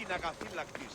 συναγαφύλακτης.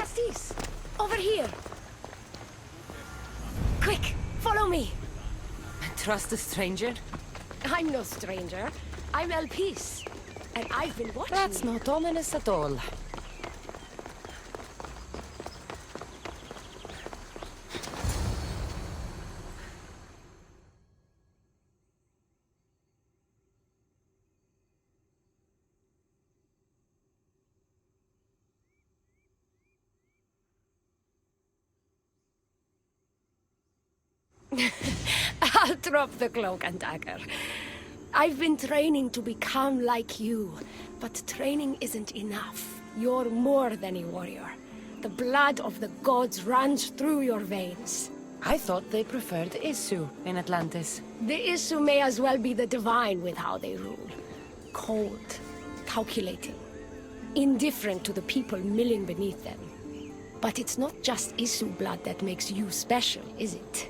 Castis! Over here! Quick! Follow me! Trust a stranger? I'm no stranger. I'm El Peace. And I've been watching That's you. not ominous at all. I'll drop the cloak and dagger. I've been training to become like you, but training isn't enough. You're more than a warrior. The blood of the gods runs through your veins. I thought they preferred Isu in Atlantis. The Isu may as well be the divine with how they rule. cold, calculating, indifferent to the people milling beneath them. But it's not just Isu blood that makes you special, is it?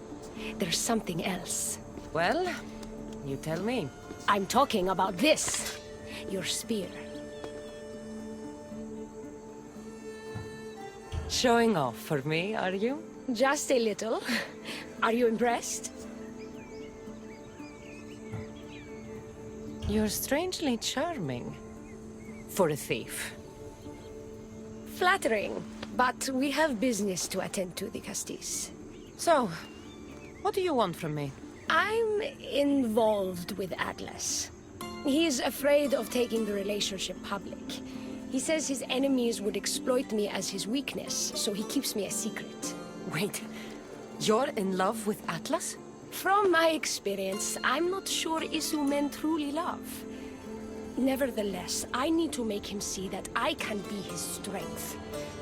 There's something else. Well, you tell me. I'm talking about this. Your spear. Showing off for me, are you? Just a little. Are you impressed? You're strangely charming. For a thief. Flattering. But we have business to attend to, the Castis. So, what do you want from me? I'm involved with Atlas. He's afraid of taking the relationship public. He says his enemies would exploit me as his weakness, so he keeps me a secret. Wait, you're in love with Atlas? From my experience, I'm not sure Isu men truly love. Nevertheless, I need to make him see that I can be his strength.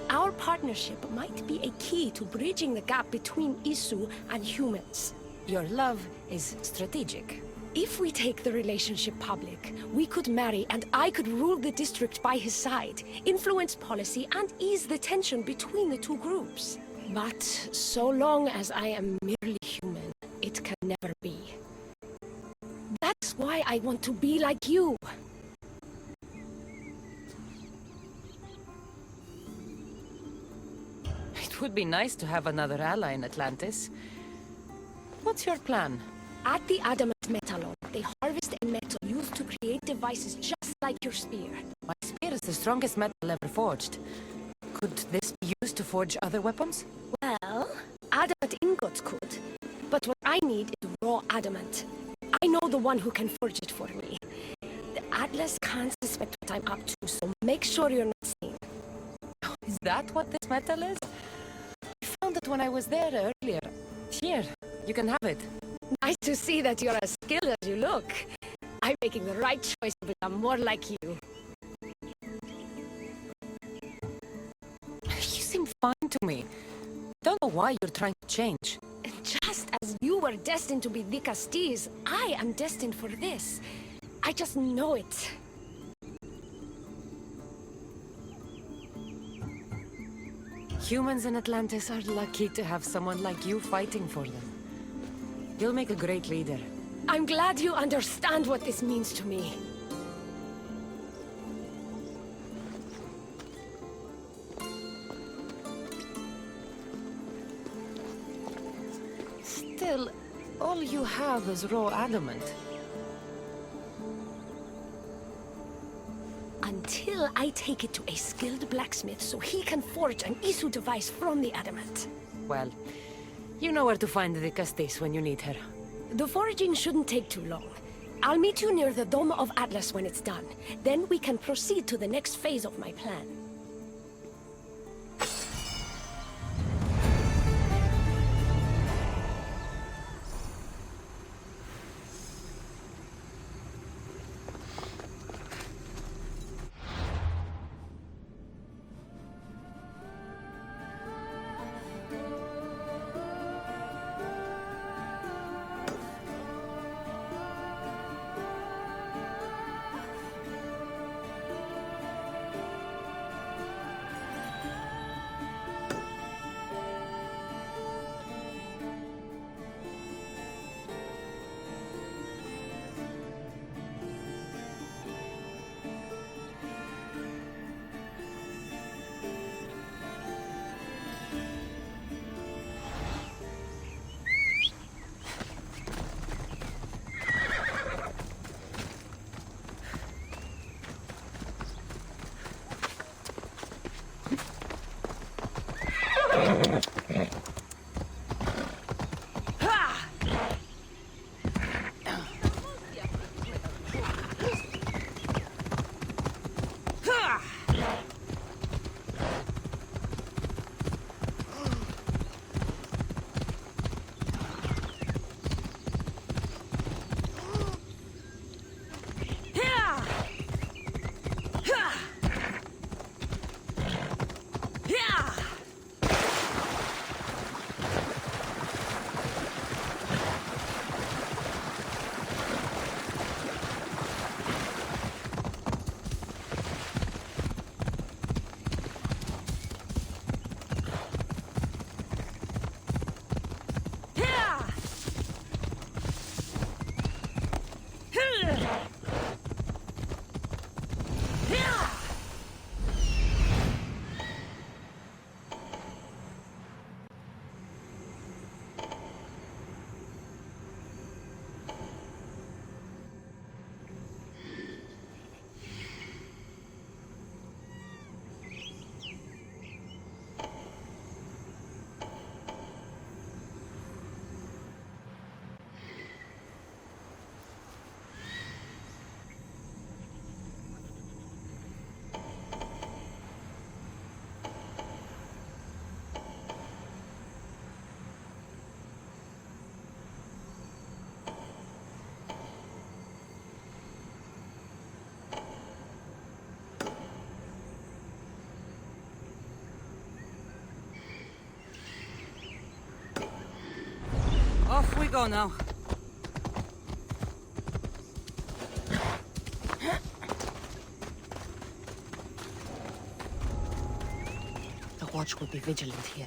Our partnership might be a key to bridging the gap between Isu and humans. Your love is strategic. If we take the relationship public, we could marry and I could rule the district by his side, influence policy and ease the tension between the two groups. But so long as I am merely human, it can never be. That's why I want to be like you. It would be nice to have another ally in Atlantis. What's your plan? At the Adamant Metallon, they harvest a metal used to create devices just like your spear. My spear is the strongest metal ever forged. Could this be used to forge other weapons? Well, adamant ingots could. But what I need is raw adamant. I know the one who can forge it for me. The Atlas can't suspect what I'm up to, so make sure you're not seen. Is that what this metal is? I found it when I was there earlier. Here, you can have it. Nice to see that you're as skilled as you look. I'm making the right choice to become more like you. You seem fine to me. Don't know why you're trying to change. Just as you were destined to be the Castis, I am destined for this. I just know it. Humans in Atlantis are lucky to have someone like you fighting for them. You'll make a great leader. I'm glad you understand what this means to me. Still, all you have is raw adamant. Until I take it to a skilled blacksmith so he can forge an Isu device from the adamant. Well, you know where to find the Castis when you need her. The foraging shouldn't take too long. I'll meet you near the Dome of Atlas when it's done. Then we can proceed to the next phase of my plan. Off we go now. The watch will be vigilant here.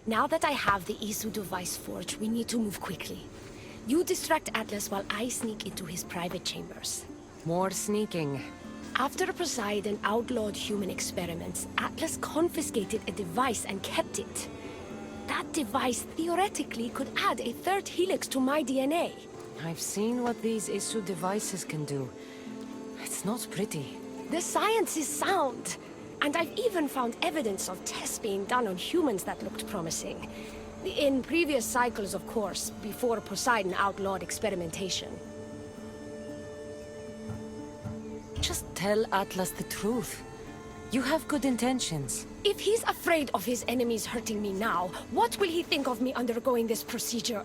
Now that I have the Isu device forged, we need to move quickly. You distract Atlas while I sneak into his private chambers. More sneaking. After Poseidon outlawed human experiments, Atlas confiscated a device and kept it. That device theoretically could add a third helix to my DNA. I've seen what these Isu devices can do. It's not pretty. The science is sound. And I've even found evidence of tests being done on humans that looked promising. In previous cycles, of course, before Poseidon outlawed experimentation. Just tell Atlas the truth. You have good intentions. If he's afraid of his enemies hurting me now, what will he think of me undergoing this procedure?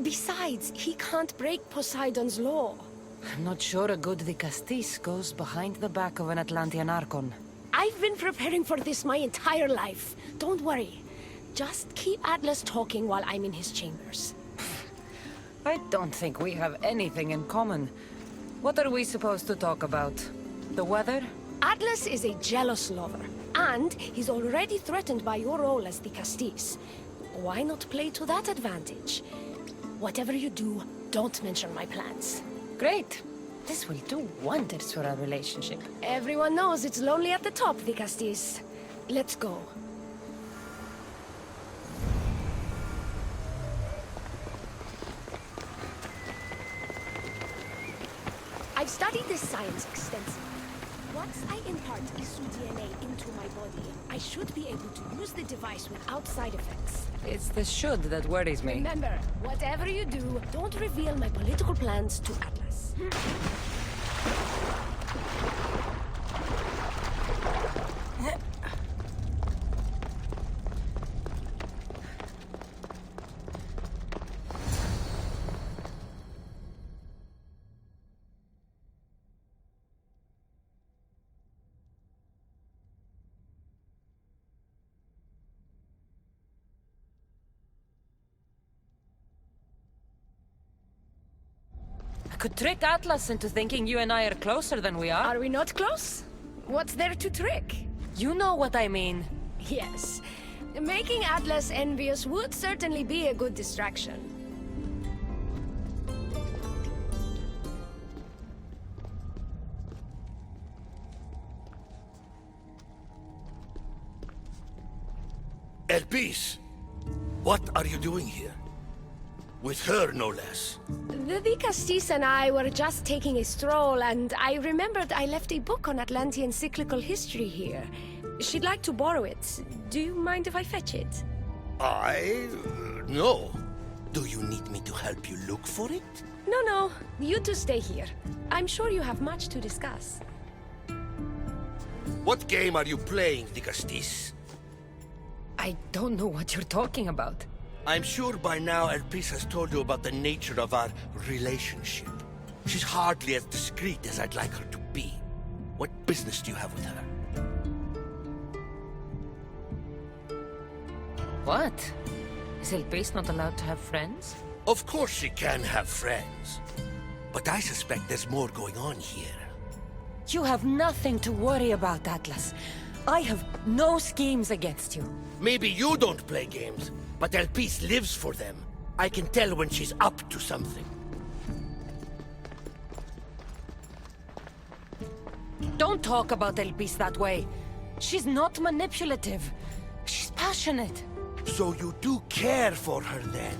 Besides, he can't break Poseidon's law. I'm not sure a good Vicastis goes behind the back of an Atlantean Archon. I've been preparing for this my entire life. Don't worry. Just keep Atlas talking while I'm in his chambers. I don't think we have anything in common. What are we supposed to talk about? The weather? Atlas is a jealous lover, and he's already threatened by your role as the Castis. Why not play to that advantage? Whatever you do, don't mention my plans. Great. This will do wonders for our relationship. Everyone knows it's lonely at the top, the Castis. Let's go. I've studied this science extensively. Once I impart Isu DNA into my body, I should be able to use the device without side effects. It's the should that worries me. Remember, whatever you do, don't reveal my political plans to Atlas. I could trick Atlas into thinking you and I are closer than we are. Are we not close? What's there to trick? You know what I mean. Yes. Making Atlas envious would certainly be a good distraction. Elpis, what are you doing here? With her, no less. The Vicastis and I were just taking a stroll, and I remembered I left a book on Atlantean cyclical history here. She'd like to borrow it. Do you mind if I fetch it? No. Do you need me to help you look for it? No. You two stay here. I'm sure you have much to discuss. What game are you playing, Vicastis? I don't know what you're talking about. I'm sure by now Elpis has told you about the nature of our relationship. She's hardly as discreet as I'd like her to be. What business do you have with her? What? Is Elpis not allowed to have friends? Of course she can have friends. But I suspect there's more going on here. You have nothing to worry about, Atlas. I have no schemes against you. Maybe you don't play games, but Elpis lives for them. I can tell when she's up to something. Don't talk about Elpis that way. She's not manipulative. She's passionate. So you do care for her then?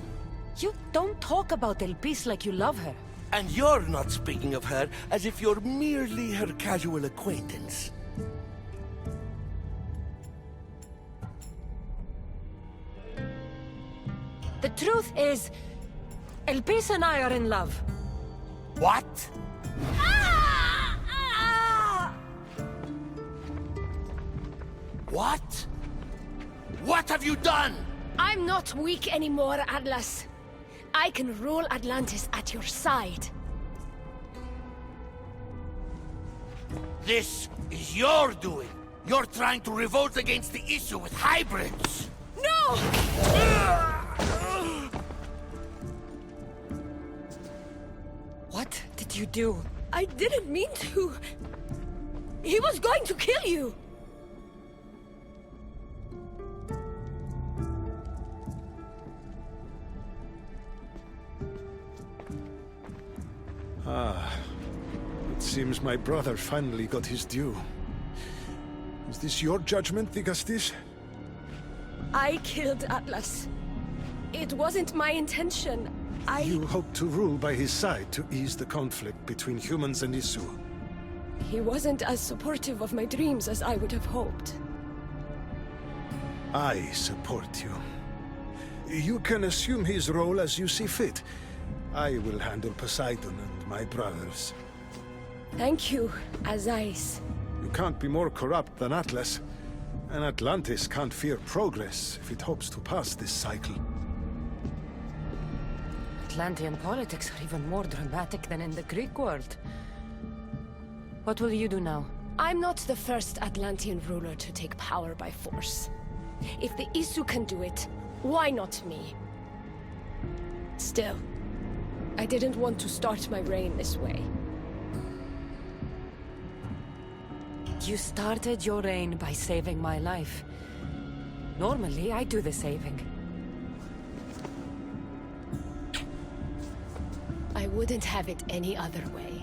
You don't talk about Elpis like you love her. And you're not speaking of her as if you're merely her casual acquaintance. The truth is, Elpis and I are in love. What? What? What have you done? I'm not weak anymore, Atlas. I can rule Atlantis at your side. This is your doing. You're trying to revolt against the issue with hybrids. No! What did you do? I didn't mean to. He was going to kill you. It seems my brother finally got his due. Is this your judgment, Vicastis? I killed Atlas. It wasn't my intention. You hoped to rule by his side to ease the conflict between humans and Isu. He wasn't as supportive of my dreams as I would have hoped. I support you. You can assume his role as you see fit. I will handle Poseidon and my brothers. Thank you, Azais. You can't be more corrupt than Atlas. And Atlantis can't fear progress if it hopes to pass this cycle. Atlantean politics are even more dramatic than in the Greek world. What will you do now? I'm not the first Atlantean ruler to take power by force. If the Isu can do it, why not me? Still, I didn't want to start my reign this way. You started your reign by saving my life. Normally, I do the saving. I wouldn't have it any other way.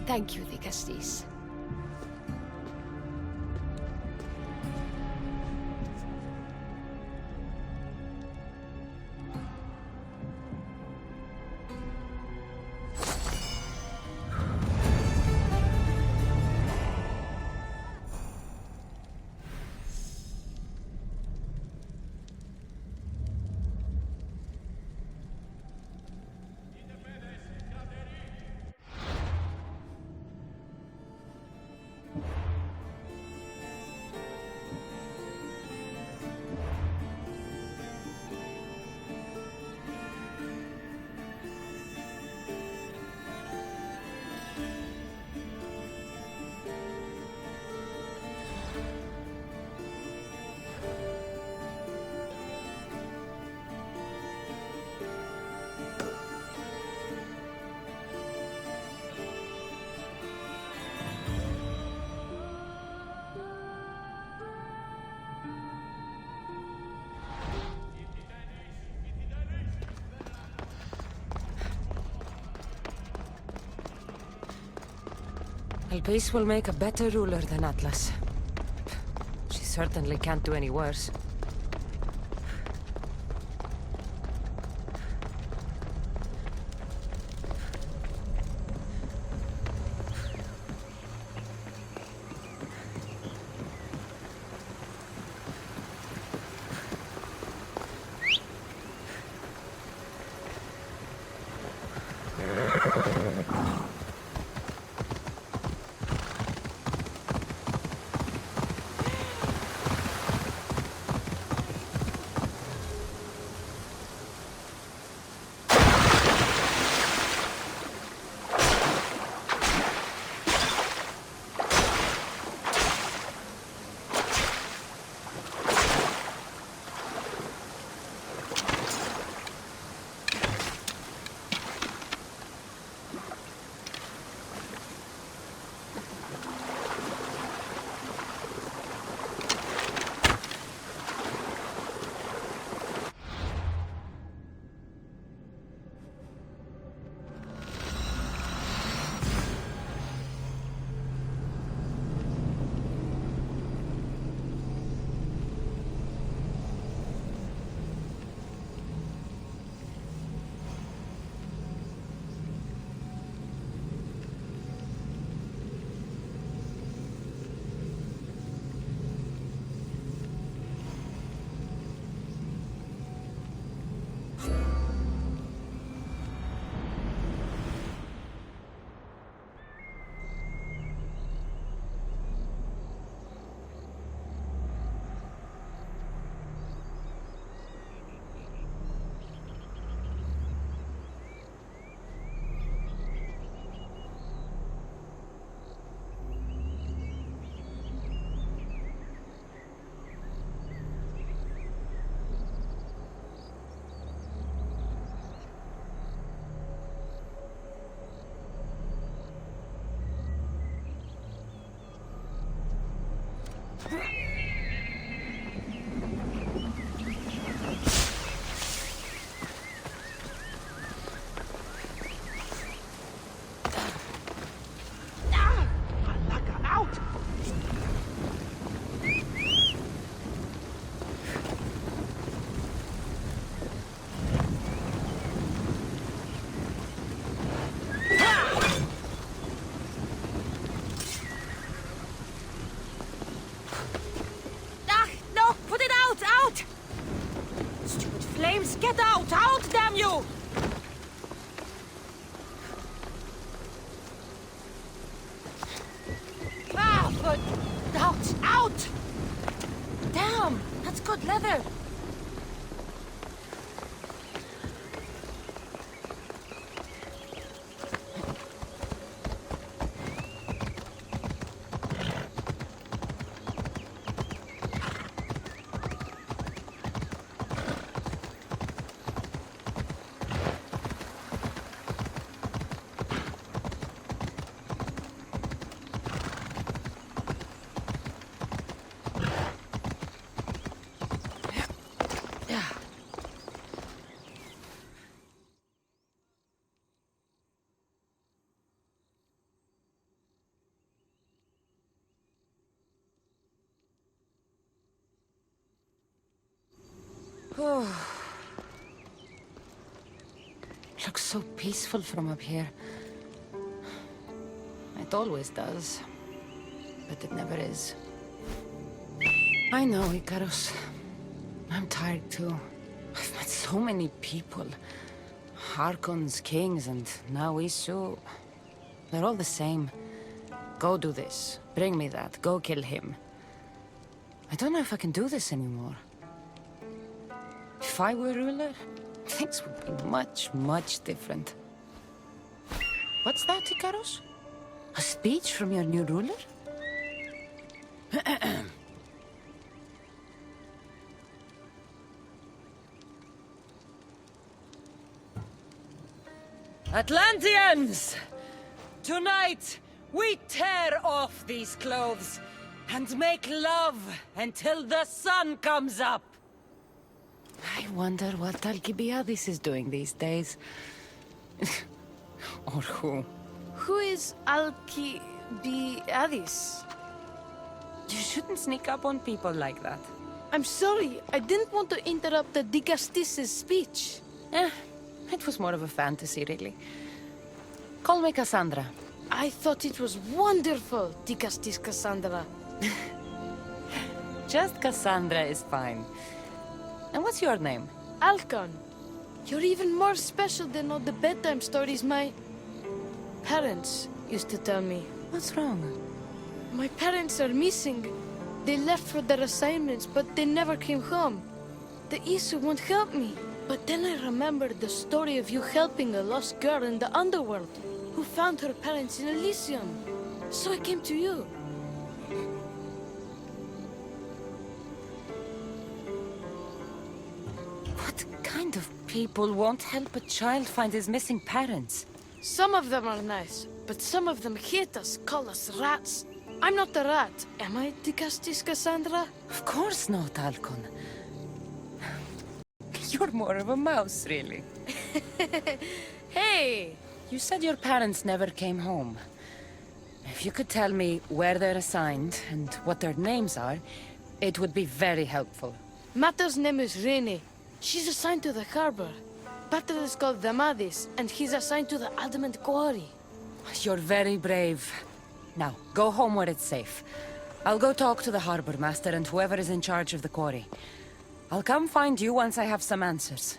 Thank you, Dikastis. Elpis will make a better ruler than Atlas. She certainly can't do any worse. you! Ah, but... Out! Out! Damn! That's good leather! Looks so peaceful from up here. It always does. But it never is. I know, Icarus. I'm tired too. I've met so many people. Harkons, kings, and now Isu. They're all the same. Go do this. Bring me that. Go kill him. I don't know if I can do this anymore. If I were ruler, things would be much, much different. What's that, Icarus? A speech from your new ruler? Atlanteans! Tonight, we tear off these clothes and make love until the sun comes up. I wonder what Alcibiades is doing these days. Or who? Who is Alcibiades? You shouldn't sneak up on people like that. I'm sorry, I didn't want to interrupt the Dicastis' speech. It was more of a fantasy, really. Call me Cassandra. I thought it was wonderful, Dicastis Cassandra. Just Cassandra is fine. And what's your name? Alcon, you're even more special than all the bedtime stories my parents used to tell me. What's wrong? My parents are missing. They left for their assignments, but they never came home. The Isu won't help me. But then I remembered the story of you helping a lost girl in the underworld, who found her parents in Elysium. So I came to you. What kind of people won't help a child find his missing parents? Some of them are nice, but some of them hate us, call us rats. I'm not a rat, am I, Dicastis Cassandra? Of course not, Alcon. You're more of a mouse, really. Hey! You said your parents never came home. If you could tell me where they're assigned and what their names are, it would be very helpful. Mata's name is Rene. She's assigned to the harbor. Pater is called Damadis, and he's assigned to the Adamant Quarry. You're very brave. Now, go home where it's safe. I'll go talk to the harbor master and whoever is in charge of the quarry. I'll come find you once I have some answers.